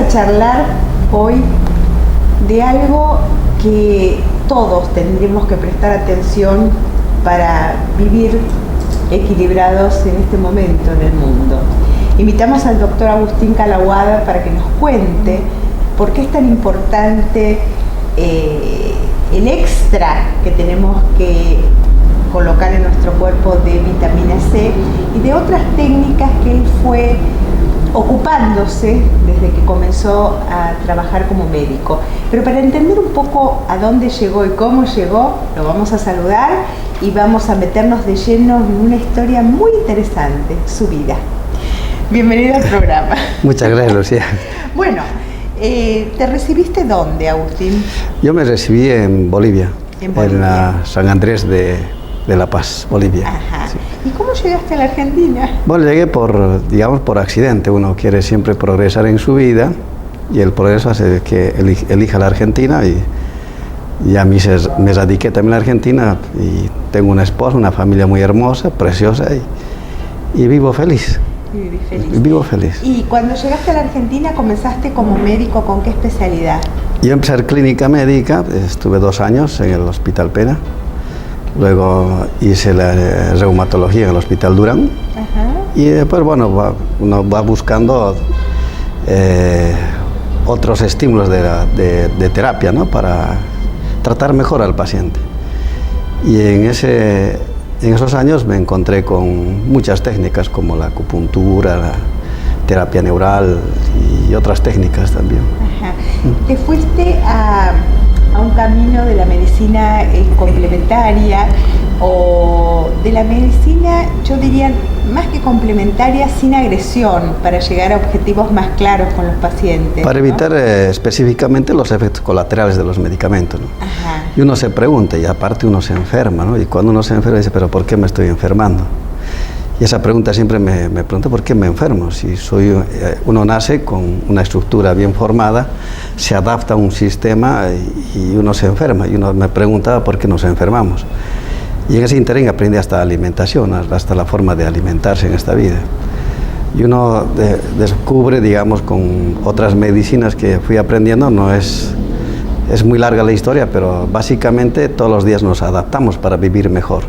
Charlar hoy de algo que todos tendríamos que prestar atención para vivir equilibrados en este momento en el mundo. Invitamos al doctor Agustín Calahuada para que nos cuente por qué es tan importante el extra que tenemos que colocar en nuestro cuerpo de vitamina C y de otras técnicas que él fue ocupándose desde que comenzó a trabajar como médico. Pero para entender un poco a dónde llegó y cómo llegó, lo vamos a saludar y vamos a meternos de lleno en una historia muy interesante, su vida. Bienvenido al programa. Muchas gracias, Lucía. Bueno, ¿te recibiste dónde, Agustín? Yo me recibí en Bolivia, en la San Andrés de La Paz, Bolivia. Ajá. Sí. ¿Y cómo llegaste a la Argentina? Bueno, llegué por accidente. Uno quiere siempre progresar en su vida y el progreso hace que elija la Argentina y a mí me radiqué también en la Argentina y tengo una esposa, una familia muy hermosa, preciosa y vivo feliz. Vivo feliz. ¿Y cuando llegaste a la Argentina comenzaste como médico con qué especialidad? Yo empecé en clínica médica, estuve 2 años en el Hospital Pena. Luego hice la reumatología en el Hospital Durán. Ajá. Y después, bueno, uno va buscando otros estímulos de terapia, ¿no? Para tratar mejor al paciente. Y en esos años me encontré con muchas técnicas como la acupuntura, la terapia neural y otras técnicas también. Ajá. ¿Te fuiste a un camino de la medicina complementaria o de la medicina, yo diría, más que complementaria, sin agresión, para llegar a objetivos más claros con los pacientes? Para evitar específicamente los efectos colaterales de los medicamentos, ¿no? Ajá. Y uno se pregunta, y aparte uno se enferma, ¿no? Y cuando uno se enferma dice, ¿pero por qué me estoy enfermando? Y esa pregunta siempre me pregunto, ¿por qué me enfermo? Si uno nace con una estructura bien formada, se adapta a un sistema y uno se enferma. Y uno me preguntaba por qué nos enfermamos. Y en ese interín aprendí hasta alimentación, hasta la forma de alimentarse en esta vida. Y uno descubre, digamos, con otras medicinas que fui aprendiendo, es muy larga la historia, pero básicamente todos los días nos adaptamos para vivir mejor.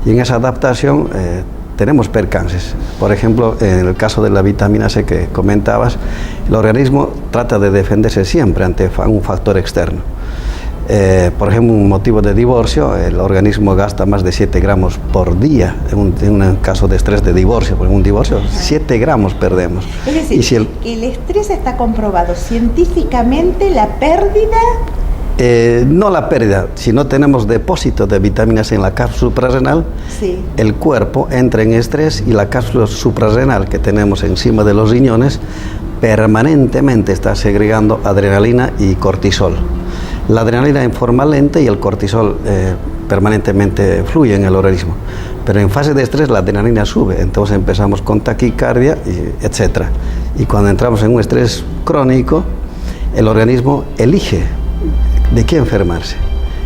Y en esa adaptación tenemos percances. Por ejemplo, en el caso de la vitamina C que comentabas, el organismo trata de defenderse siempre ante un factor externo. Por ejemplo, un motivo de divorcio, el organismo gasta más de 7 gramos por día en un caso de estrés de divorcio. Por un divorcio, 7 gramos perdemos. Es decir, y si el estrés está comprobado científicamente, la pérdida... no la pérdida, si no tenemos depósito de vitaminas en la cápsula suprarrenal, sí, el cuerpo entra en estrés y la cápsula suprarrenal que tenemos encima de los riñones permanentemente está segregando adrenalina y cortisol. La adrenalina en forma lenta y el cortisol permanentemente fluye en el organismo. Pero en fase de estrés la adrenalina sube, entonces empezamos con taquicardia, etc. Y cuando entramos en un estrés crónico, el organismo elige de qué enfermarse.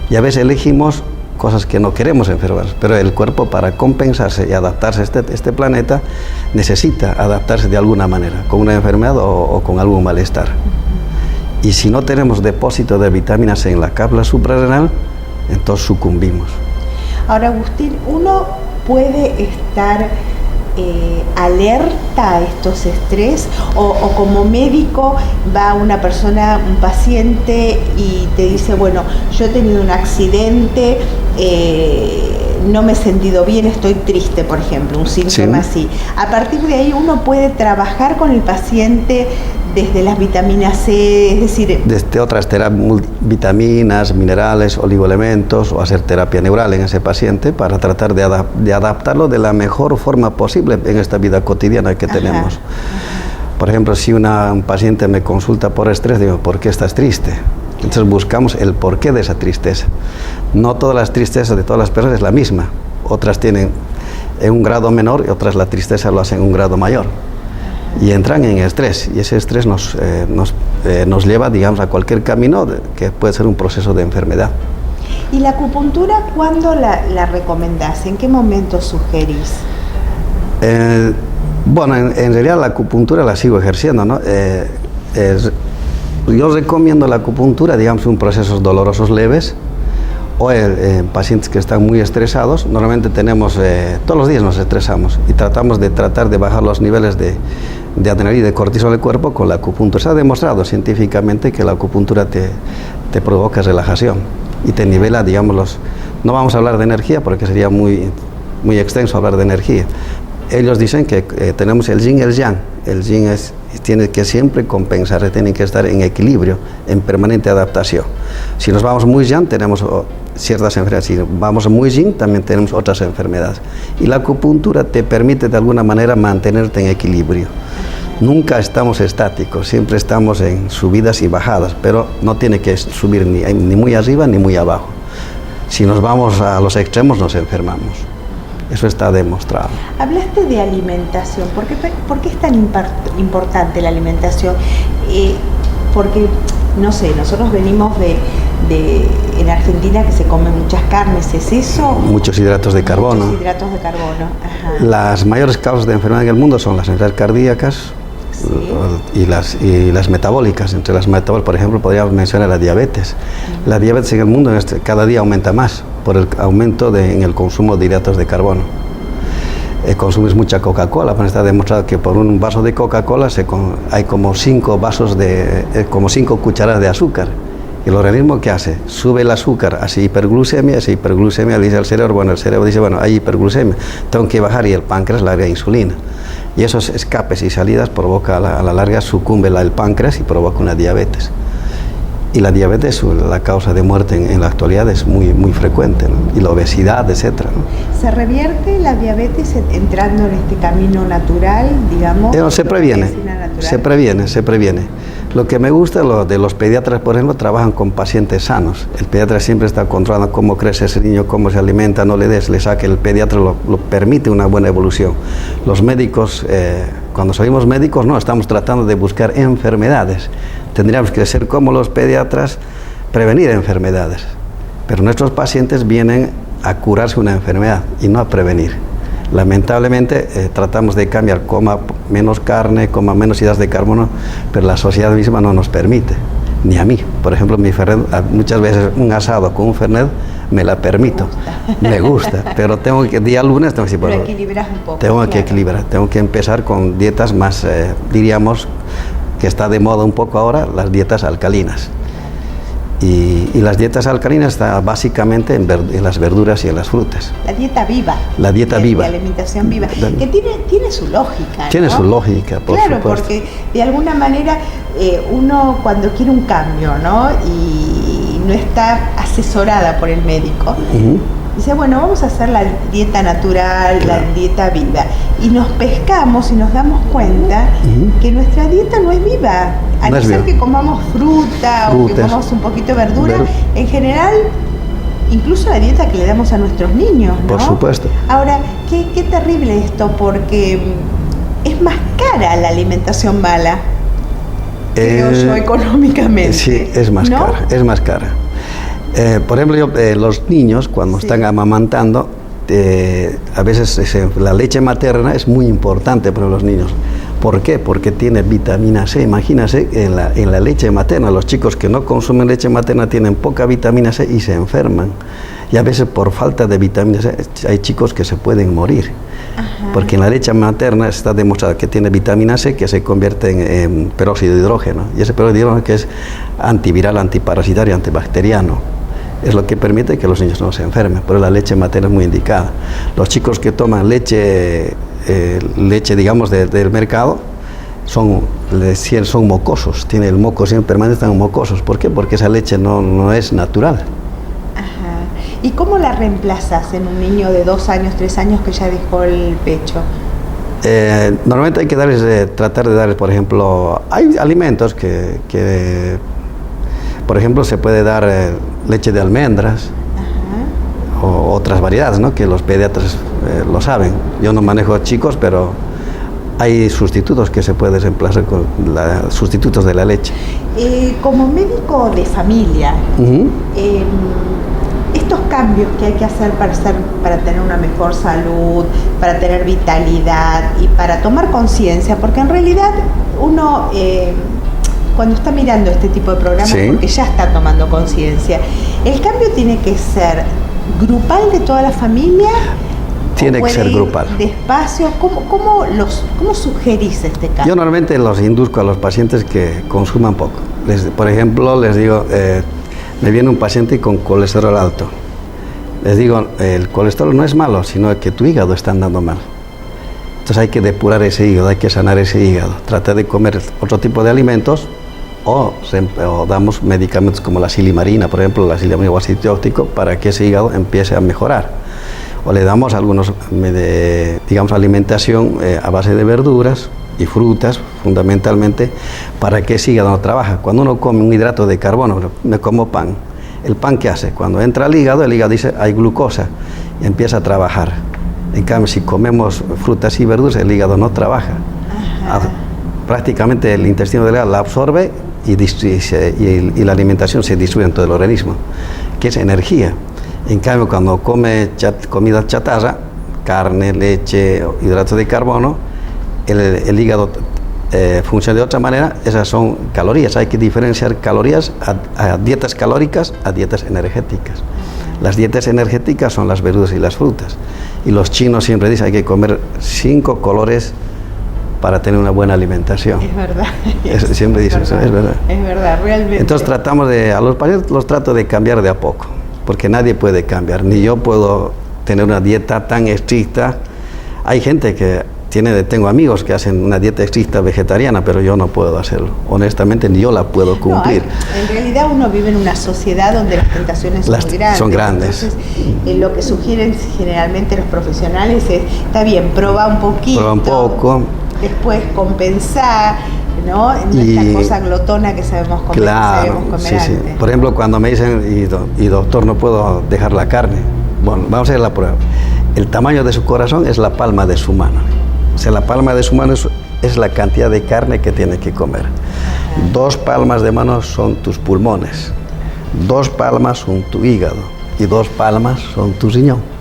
Y a veces elegimos cosas que no queremos enfermar, pero el cuerpo, para compensarse y adaptarse a este planeta, necesita adaptarse de alguna manera, con una enfermedad o con algún malestar. Y si no tenemos depósito de vitaminas en la cápsula suprarrenal, entonces sucumbimos. Ahora, Agustín, ¿uno puede estar alerta a estos estrés? O como médico va una persona, un paciente, y te dice, bueno, yo he tenido un accidente, no me he sentido bien, estoy triste, por ejemplo, un síntoma así. A partir de ahí uno puede trabajar con el paciente desde las vitaminas C, es decir... Desde otras vitaminas, minerales, oligoelementos, o hacer terapia neural en ese paciente para tratar de adaptarlo de la mejor forma posible en esta vida cotidiana que tenemos. Por ejemplo, si un paciente me consulta por estrés, digo, ¿por qué estás triste? Entonces buscamos el porqué de esa tristeza. No todas las tristezas de todas las personas es la misma. Otras tienen en un grado menor y otras la tristeza lo hacen en un grado mayor. Y entran en estrés, y ese estrés nos lleva, digamos, a cualquier camino que puede ser un proceso de enfermedad. ¿Y la acupuntura cuándo la recomendás? ¿En qué momento sugerís? Bueno, en realidad la acupuntura la sigo ejerciendo, ¿no? Yo recomiendo la acupuntura, digamos, en procesos dolorosos leves, o en pacientes que están muy estresados. Normalmente tenemos, todos los días nos estresamos y tratamos de bajar los niveles de adrenalina y de cortisol del cuerpo con la acupuntura. Se ha demostrado científicamente que la acupuntura te provoca relajación y te nivela, digamos, no vamos a hablar de energía porque sería muy extenso hablar de energía. Ellos dicen que tenemos el yin y el yang. El yin tiene que siempre compensar, tiene que estar en equilibrio, en permanente adaptación. Si nos vamos muy yang, tenemos ciertas enfermedades. Si vamos muy yin, también tenemos otras enfermedades. Y la acupuntura te permite de alguna manera mantenerte en equilibrio. Nunca estamos estáticos, siempre estamos en subidas y bajadas, pero no tiene que subir ni muy arriba ni muy abajo. Si nos vamos a los extremos, nos enfermamos. Eso está demostrado. Hablaste de alimentación. ¿Por qué es tan importante la alimentación? Porque, no sé, nosotros venimos en Argentina que se comen muchas carnes, ¿es eso? Muchos hidratos de carbono. Muchos hidratos de carbono. Ajá. Las mayores causas de enfermedad en el mundo son las enfermedades cardíacas, sí, y las metabólicas. Entre las metabólicas, por ejemplo, podríamos mencionar la diabetes. La diabetes en el mundo cada día aumenta más por el aumento en el consumo de hidratos de carbono. Consumes mucha Coca-Cola, pues está demostrado que por un vaso de Coca-Cola hay como 5 cucharadas de azúcar. ¿Y el organismo qué hace? Sube el azúcar, hace hiperglucemia, le dice al cerebro, bueno, el cerebro dice, bueno, hay hiperglucemia, tengo que bajar, y el páncreas larga insulina. Y esos escapes y salidas provoca, a la larga sucumbe el páncreas y provoca una diabetes. Y la diabetes, la causa de muerte en la actualidad es muy frecuente, ¿no? Y la obesidad, etcétera, ¿no? ¿Se revierte la diabetes entrando en este camino natural, digamos? Se previene. Lo que me gusta de los pediatras, por ejemplo, trabajan con pacientes sanos. El pediatra siempre está controlando cómo crece ese niño, cómo se alimenta, no le saque. El pediatra lo permite una buena evolución. Los médicos, cuando salimos médicos, no, estamos tratando de buscar enfermedades. Tendríamos que ser como los pediatras, prevenir enfermedades. Pero nuestros pacientes vienen a curarse una enfermedad y no a prevenir. Lamentablemente tratamos de cambiar, coma menos carne, coma menos hidratos de carbono, pero la sociedad misma no nos permite, ni a mí. Por ejemplo, mi fernet, muchas veces un asado con un fernet me la permito, me gusta, pero día lunes tengo que decir, pero equilibras un poco. Tengo que equilibrar, tengo que empezar con dietas más, diríamos, que está de moda un poco ahora, las dietas alcalinas. Y las dietas alcalinas están básicamente en las verduras y en las frutas. La dieta viva. La dieta viva. La alimentación viva. Que tiene su lógica, ¿no? Tiene su lógica, por supuesto. Claro, porque de alguna manera uno cuando quiere un cambio, ¿no? Y no está asesorada por el médico, dice, bueno, vamos a hacer la dieta natural, claro, la dieta viva. Y nos pescamos y nos damos cuenta que nuestra dieta no es viva. A no ser que comamos fruta o que comamos un poquito de verdura, en general, incluso la dieta que le damos a nuestros niños, ¿no? Por supuesto. Ahora, qué terrible esto, porque es más cara la alimentación mala, creo yo, económicamente. Sí, es más cara, es más cara. Por ejemplo, los niños cuando están amamantando, a veces la leche materna es muy importante para los niños. ¿Por qué? Porque tiene vitamina C. Imagínense, en la leche materna, los chicos que no consumen leche materna tienen poca vitamina C y se enferman. Y a veces por falta de vitamina C hay chicos que se pueden morir. Ajá. Porque en la leche materna está demostrado que tiene vitamina C que se convierte en peróxido de hidrógeno. Y ese peróxido de hidrógeno que es antiviral, antiparasitario, antibacteriano. Es lo que permite que los niños no se enfermen. Pero la leche materna es muy indicada. Los chicos que toman leche digamos, del mercado, son si son mocosos, tiene el moco siempre permanente, están mocosos. ¿Por qué? Porque esa leche no es natural. Ajá. ¿Y cómo la reemplazas en un niño de 2 años, 3 años que ya dejó el pecho? Normalmente hay que tratar de darles, por ejemplo, hay alimentos que por ejemplo, se puede dar leche de almendras. Ajá. O otras variedades, ¿no? Que los pediatras lo saben. Yo no manejo chicos, pero hay sustitutos que se pueden reemplazar con sustitutos de la leche. Como médico de familia, estos cambios que hay que hacer para tener una mejor salud, para tener vitalidad y para tomar conciencia, porque en realidad uno cuando está mirando este tipo de programas, sí, porque ya está tomando conciencia, el cambio tiene que ser grupal de toda la familia. Tiene que ser grupal. Despacio, ¿cómo sugerís este cambio? Yo normalmente los induzco a los pacientes que consuman poco. Por ejemplo, les digo, me viene un paciente con colesterol alto. Les digo, el colesterol no es malo, sino que tu hígado está andando mal. Entonces hay que depurar ese hígado, hay que sanar ese hígado. Trata de comer otro tipo de alimentos o damos medicamentos como la silimarina, por ejemplo, la silimarina o ácido óptico, para que ese hígado empiece a mejorar. O le damos algunos, digamos, alimentación a base de verduras y frutas, fundamentalmente, para que ese hígado no trabaje. Cuando uno come un hidrato de carbono, me como pan, ¿el pan qué hace? Cuando entra al hígado, el hígado dice, hay glucosa, y empieza a trabajar. En cambio, si comemos frutas y verduras, el hígado no trabaja. Prácticamente el intestino delgado la absorbe y la alimentación se distribuye en todo el organismo, que es energía. En cambio, cuando come comida chatarra, carne, leche, hidratos de carbono, el hígado funciona de otra manera. Esas son calorías. Hay que diferenciar calorías a dietas calóricas a dietas energéticas. Las dietas energéticas son las verduras y las frutas. Y los chinos siempre dicen hay que comer 5 colores para tener una buena alimentación. Es verdad. Siempre dicen eso, es verdad. Es verdad, realmente. Entonces a los pacientes los trato de cambiar de a poco, porque nadie puede cambiar, ni yo puedo tener una dieta tan estricta. Hay gente que tengo amigos que hacen una dieta estricta vegetariana, pero yo no puedo hacerlo. Honestamente, ni yo la puedo cumplir. En realidad uno vive en una sociedad donde las tentaciones son grandes. Entonces, lo que sugieren generalmente los profesionales es, está bien, prueba un poquito. Prueba un poco. Después compensar, ¿no? Esta cosa glotona que sabemos comer, claro, antes. Sí. Por ejemplo, cuando me dicen, y doctor, no puedo dejar la carne. Bueno, vamos a hacer la prueba. El tamaño de su corazón es la palma de su mano. O sea, la palma de su mano es la cantidad de carne que tiene que comer. 2 palmas de mano son tus pulmones, 2 palmas son tu hígado y 2 palmas son tu riñón.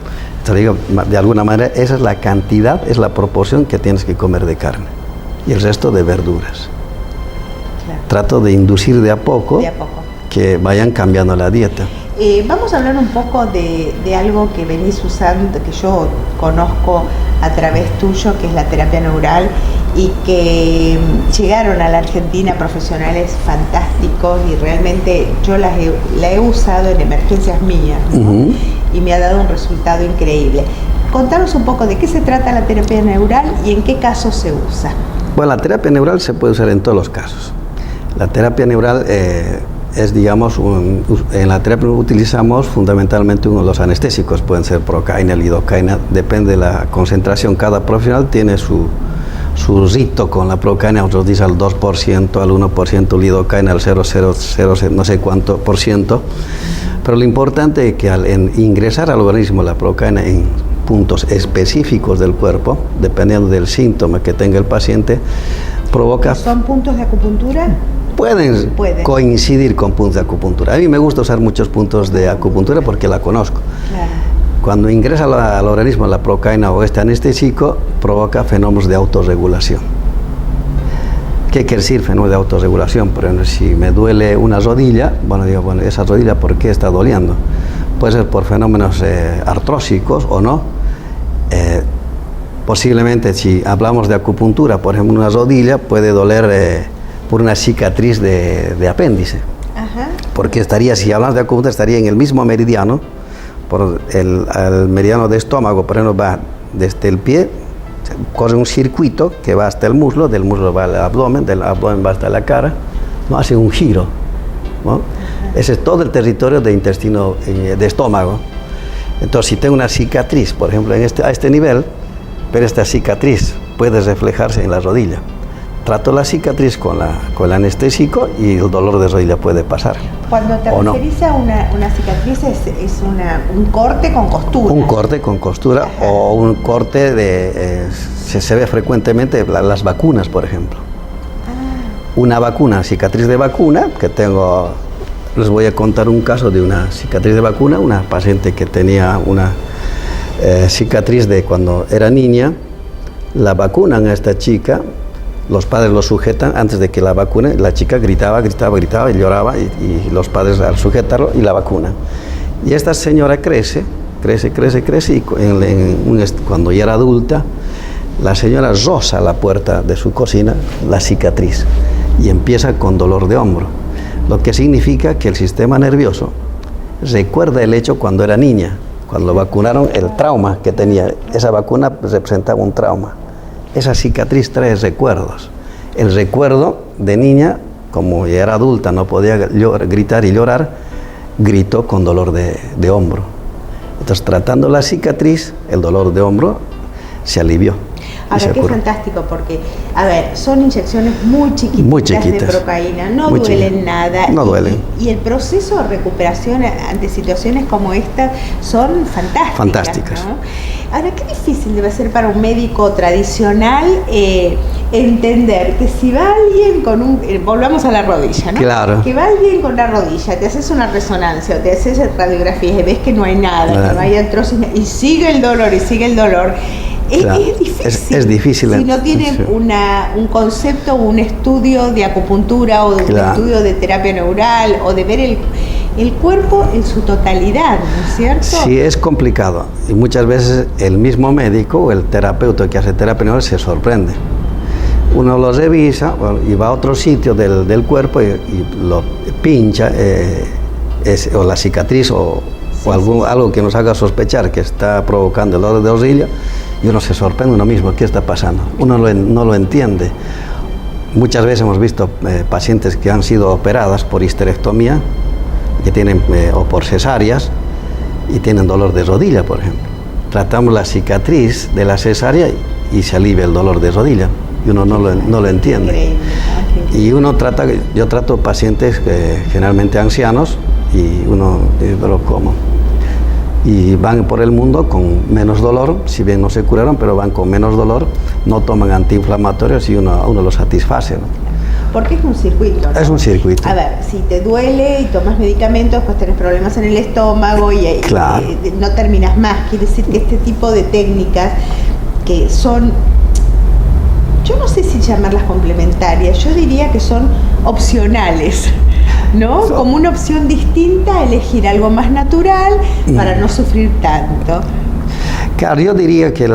Te digo, de alguna manera, esa es la cantidad, es la proporción que tienes que comer de carne y el resto de verduras. Claro. Trato de inducir de a poco que vayan cambiando la dieta. Vamos a hablar un poco de algo que venís usando, que yo conozco a través tuyo, que es la terapia neural, y que llegaron a la Argentina profesionales fantásticos y realmente yo la he usado en emergencias mías, ¿no? Y me ha dado un resultado increíble. Contanos un poco de qué se trata la terapia neural y en qué casos se usa. Bueno, la terapia neural se puede usar en todos los casos. La terapia neural es, digamos, en la terapia utilizamos fundamentalmente los anestésicos, pueden ser procaína, lidocaína, depende de la concentración. Cada profesional tiene su rito con la procaína, otros dicen al 2%, al 1%, lidocaína al 0,000 no sé cuánto por ciento, pero lo importante es que al ingresar al organismo la procaína en puntos específicos del cuerpo, dependiendo del síntoma que tenga el paciente, provoca... ¿Son puntos de acupuntura? Pueden coincidir con puntos de acupuntura. A mí me gusta usar muchos puntos de acupuntura porque la conozco. Claro. Cuando ingresa al organismo la procaína o este anestésico, provoca fenómenos de autorregulación. ¿Qué quiere decir fenómeno de autorregulación? Por ejemplo, si me duele una rodilla, digo, esa rodilla, ¿por qué está doliendo? Puede ser por fenómenos artrósicos o no. Posiblemente, si hablamos de acupuntura, por ejemplo, una rodilla puede doler por una cicatriz de apéndice. Ajá. Porque si hablamos de acupuntura, estaría en el mismo meridiano, por el meridiano de estómago, por ejemplo, va desde el pie, corre un circuito que va hasta el muslo, del muslo va al abdomen, del abdomen va hasta la cara, ¿no? Hace un giro, ¿no? Ese es todo el territorio de intestino, de estómago. Entonces, si tengo una cicatriz, por ejemplo, a este nivel, pero esta cicatriz puede reflejarse en la rodilla. Trato la cicatriz con el anestésico y el dolor de rodilla puede pasar. Cuando te referís a una cicatriz, es un corte con costura. Un corte con costura. Ajá. O un corte se ve frecuentemente las vacunas, por ejemplo. Una vacuna, cicatriz de vacuna, que tengo, les voy a contar un caso de una cicatriz de vacuna, una paciente que tenía una cicatriz de cuando era niña, la vacunan a esta chica, los padres lo sujetan antes de que la vacune, la chica gritaba y lloraba y los padres al sujetarlo y la vacunan. Y esta señora crece y cuando ya era adulta, la señora roza la puerta de su cocina, la cicatriz, y empieza con dolor de hombro, lo que significa que el sistema nervioso recuerda el hecho cuando era niña, cuando vacunaron, el trauma que tenía. Esa vacuna representaba un trauma. Esa cicatriz trae recuerdos. El recuerdo de niña, como ya era adulta, no podía gritar y llorar, gritó con dolor de hombro. Entonces, tratando la cicatriz, el dolor de hombro se alivió. Ahora, qué fantástico, porque, a ver, son inyecciones muy chiquitas de procaína, no duelen nada. No duelen. Y el proceso de recuperación ante situaciones como esta son fantásticas. ¿No? Ahora, qué difícil debe ser para un médico tradicional entender que si va alguien con volvamos a la rodilla, ¿no? Claro. Que va alguien con la rodilla, te haces una resonancia o te haces radiografías y ves que no hay nada, claro, que no hay artrosis, y sigue el dolor. Claro. Es difícil. Si no tienen un concepto, un estudio de acupuntura o un estudio de terapia neural o de ver el cuerpo en su totalidad, ¿no es cierto? Sí, es complicado. Y muchas veces el mismo médico o el terapeuta que hace terapia neural se sorprende. Uno lo revisa y va a otro sitio del cuerpo y lo pincha, o la cicatriz o algo que nos haga sospechar que está provocando el dolor de rodilla, y uno se sorprende uno mismo, ¿qué está pasando? Uno no lo entiende. Muchas veces hemos visto pacientes que han sido operadas por histerectomía, que tienen, o por cesáreas, y tienen dolor de rodilla, por ejemplo. Tratamos la cicatriz de la cesárea y se alivia el dolor de rodilla, y uno no lo entiende. Y yo trato pacientes generalmente ancianos, y uno dice, pero ¿cómo? Y van por el mundo con menos dolor, si bien no se curaron, pero van con menos dolor, no toman antiinflamatorios y uno los satisface, ¿no? Porque es un circuito, ¿no? Es un circuito. A ver, si te duele y tomas medicamentos, pues tenés problemas en el estómago claro, y no terminas más. Quiere decir que este tipo de técnicas que son, yo no sé si llamarlas complementarias, yo diría que son opcionales, ¿no? Como una opción distinta a elegir algo más natural para no sufrir tanto. Claro, yo diría que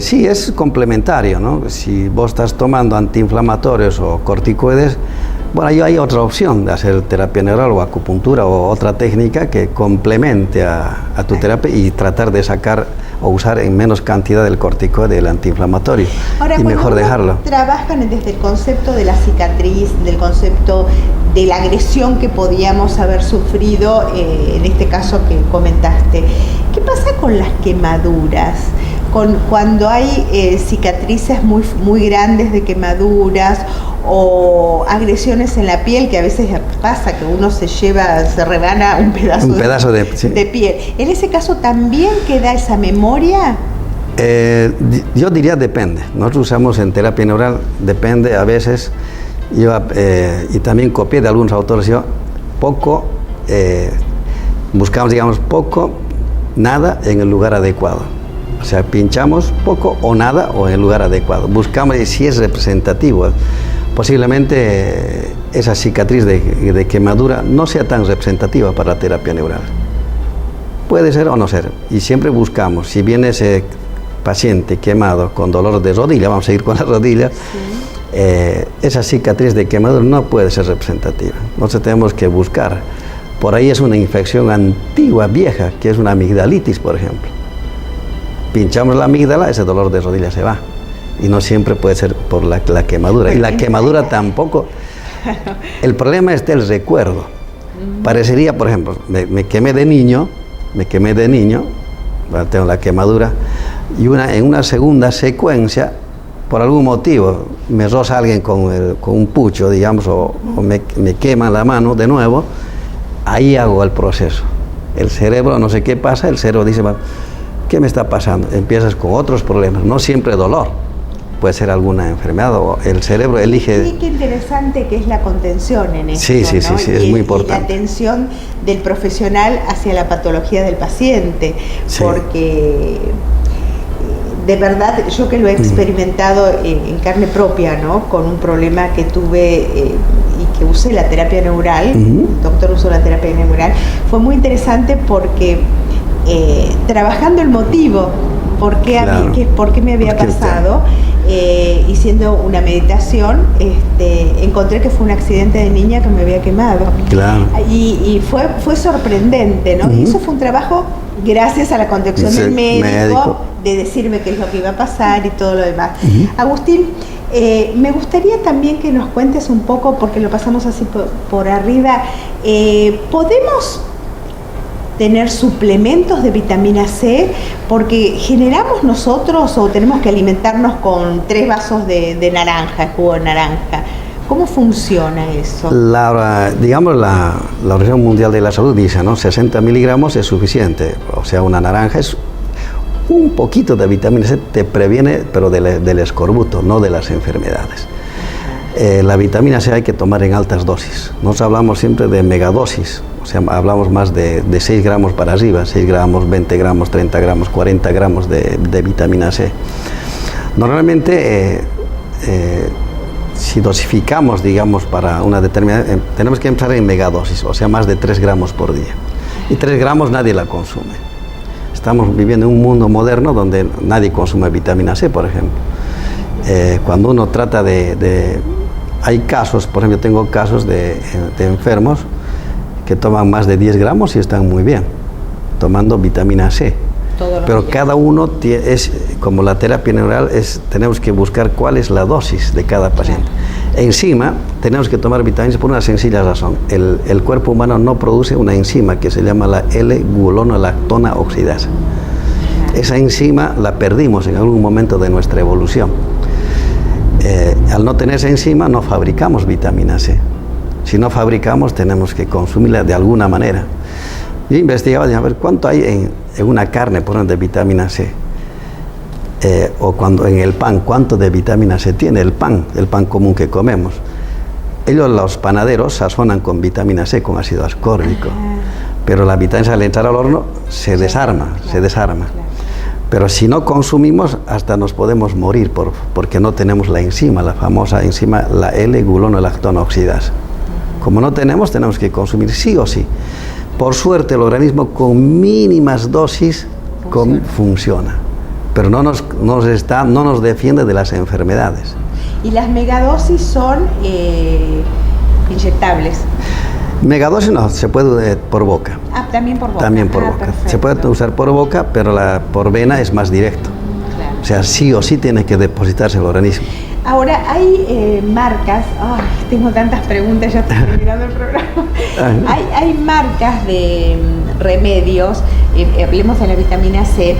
sí, es complementario, ¿no? Si vos estás tomando antiinflamatorios o corticoides, bueno, ahí hay otra opción de hacer terapia neural o acupuntura o otra técnica que complemente a tu terapia y tratar de sacar o usar en menos cantidad del corticoide, del antiinflamatorio. Ahora, y mejor dejarlo. Trabajan desde el concepto de la cicatriz, del concepto de la agresión que podíamos haber sufrido, en este caso que comentaste. ¿Qué pasa con las quemaduras? Cuando hay cicatrices muy grandes de quemaduras o agresiones en la piel, que a veces pasa que uno se rebana un pedazo de piel. ¿En ese caso también queda esa memoria? Yo diría depende. Nosotros usamos en terapia neural, depende a veces. Y también copié de algunos autores, buscamos, digamos, poco, nada en el lugar adecuado. O sea, pinchamos poco o nada o en el lugar adecuado. Buscamos si es representativo. Posiblemente esa cicatriz de quemadura no sea tan representativa para la terapia neural. Puede ser o no ser. Y siempre buscamos, si viene ese paciente quemado con dolor de rodilla, vamos a ir con la rodilla, sí, esa cicatriz de quemadura no puede ser representativa. Entonces tenemos que buscar. Por ahí es una infección antigua, vieja, que es una amigdalitis, por ejemplo. pinchamos la amígdala, ese dolor de rodilla se va. Y no siempre puede ser por la quemadura. Y la quemadura tampoco. El problema es el recuerdo. Parecería, por ejemplo, me quemé de niño, tengo la quemadura, y en una segunda secuencia, por algún motivo, me roza alguien con un pucho, digamos, o me quema la mano de nuevo, ahí hago el proceso. El cerebro, no sé qué pasa, el cerebro dice, ¿qué me está pasando? Empiezas con otros problemas, no siempre dolor, puede ser alguna enfermedad, o el cerebro elige... Sí, qué interesante que es la contención en esto, sí, ¿no? Es muy importante. Y la atención del profesional hacia la patología del paciente, sí. Porque de verdad, yo que lo he experimentado en carne propia, ¿no? Con un problema que tuve y que usé la terapia neural, el doctor usó la terapia neural, fue muy interesante porque trabajando el motivo, por qué me había pasado, y siendo una meditación, encontré que fue un accidente de niña que me había quemado. Claro. Y fue sorprendente, ¿no? Y eso fue un trabajo gracias a la contención del médico, de decirme qué es lo que iba a pasar y todo lo demás. Agustín, me gustaría también que nos cuentes un poco, porque lo pasamos así por arriba, ¿podemos tener suplementos de vitamina C? Porque generamos nosotros o tenemos que alimentarnos con 3 vasos de naranja, jugo de naranja. ¿Cómo funciona eso? Digamos, la Organización Mundial de la Salud dice, ¿no? 60 miligramos es suficiente. O sea, una naranja es un poquito de vitamina C, te previene, pero del escorbuto, no de las enfermedades. La vitamina C hay que tomar en altas dosis. Nos hablamos siempre de megadosis, o sea, hablamos más de 6 gramos para arriba, 6 gramos, 20 gramos, 30 gramos, 40 gramos de vitamina C. Normalmente, si dosificamos, digamos, para una determinada, tenemos que empezar en megadosis, o sea, más de 3 gramos por día. Y 3 gramos nadie la consume. Estamos viviendo en un mundo moderno donde nadie consume vitamina C, por ejemplo. Cuando uno trata hay casos, por ejemplo, tengo casos de enfermos que toman más de 10 gramos y están muy bien, tomando vitamina C. Pero cada uno como la terapia neural, tenemos que buscar cuál es la dosis de cada paciente. Encima, tenemos que tomar vitaminas por una sencilla razón. El cuerpo humano no produce una enzima que se llama la L-gulonolactona oxidasa. Esa enzima la perdimos en algún momento de nuestra evolución. Al no tener esa enzima, no fabricamos vitamina C. Si no fabricamos, tenemos que consumirla de alguna manera. Yo investigaba, a ver, ¿cuánto hay en una carne, por ejemplo, de vitamina C? O cuando en el pan, ¿cuánto de vitamina C tiene el pan común que comemos? Ellos, los panaderos, sazonan con vitamina C, con ácido ascórbico. Pero la vitamina C al entrar al horno se desarma. Pero si no consumimos, hasta nos podemos morir porque no tenemos la enzima, la famosa enzima, la L-gulonolactona oxidasa. Como no tenemos que consumir sí o sí. Por suerte, el organismo con mínimas dosis funciona, pero no nos defiende de las enfermedades. ¿Y las megadosis son inyectables? Megadosis no, se puede por boca. También por boca. También por boca. Perfecto. Se puede usar por boca, pero por vena es más directo. Claro. O sea, sí o sí tiene que depositarse el organismo. Ahora, hay marcas, tengo tantas preguntas, ya estoy terminando el programa. Hay marcas de remedios, hablemos de la vitamina C,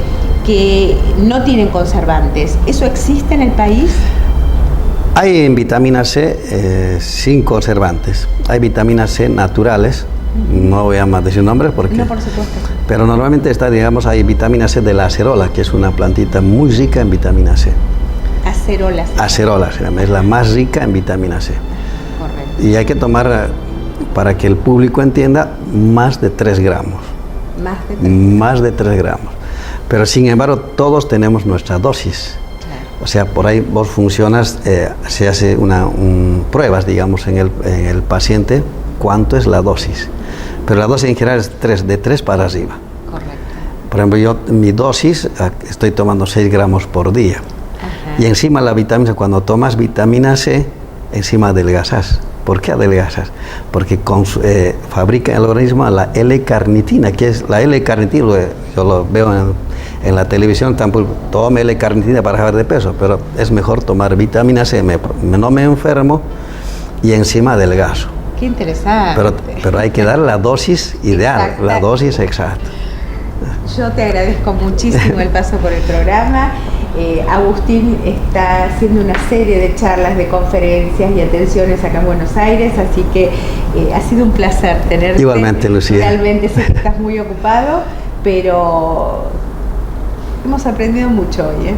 que no tienen conservantes. ¿Eso existe en el país? Hay en vitamina C sin conservantes. Hay vitaminas C naturales, no voy a más decir nombres porque... No, por supuesto. Pero normalmente hay vitamina C de la acerola, que es una plantita muy rica en vitamina C. Acerola. Acerola se llama, es la más rica en vitamina C. Correcto. Y hay que tomar, para que el público entienda, más de 3 gramos. Más de 3 gramos. Pero sin embargo, todos tenemos nuestra dosis. Claro. O sea, por ahí vos funcionas, se hace pruebas, digamos, en el paciente, cuánto es la dosis. Pero la dosis en general es de 3 para arriba. Correcto. Por ejemplo, mi dosis, estoy tomando 6 gramos por día. Y encima la vitamina, cuando tomas vitamina C, encima adelgazas. ¿Por qué adelgazas? Porque fabrica el organismo la L-carnitina, que es la L-carnitina, yo lo veo en la televisión, tampoco tome L-carnitina para bajar de peso, pero es mejor tomar vitamina C, no me enfermo y encima adelgazo. Qué interesante. Pero hay que dar la dosis ideal, exacta. La dosis exacta. Yo te agradezco muchísimo el paso por el programa. Agustín está haciendo una serie de charlas, de conferencias y atenciones acá en Buenos Aires, así que ha sido un placer tenerte. Igualmente, Lucía. Realmente sé que estás muy ocupado, pero hemos aprendido mucho hoy,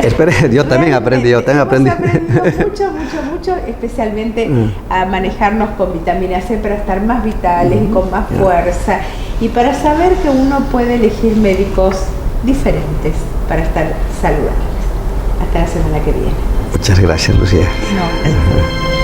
Espere, yo también aprendí, Hemos aprendido mucho, especialmente a manejarnos con vitamina C para estar más vitales y con más fuerza, y para saber que uno puede elegir médicos diferentes para estar saludables. Hasta la semana que viene. Muchas gracias, Lucía. No,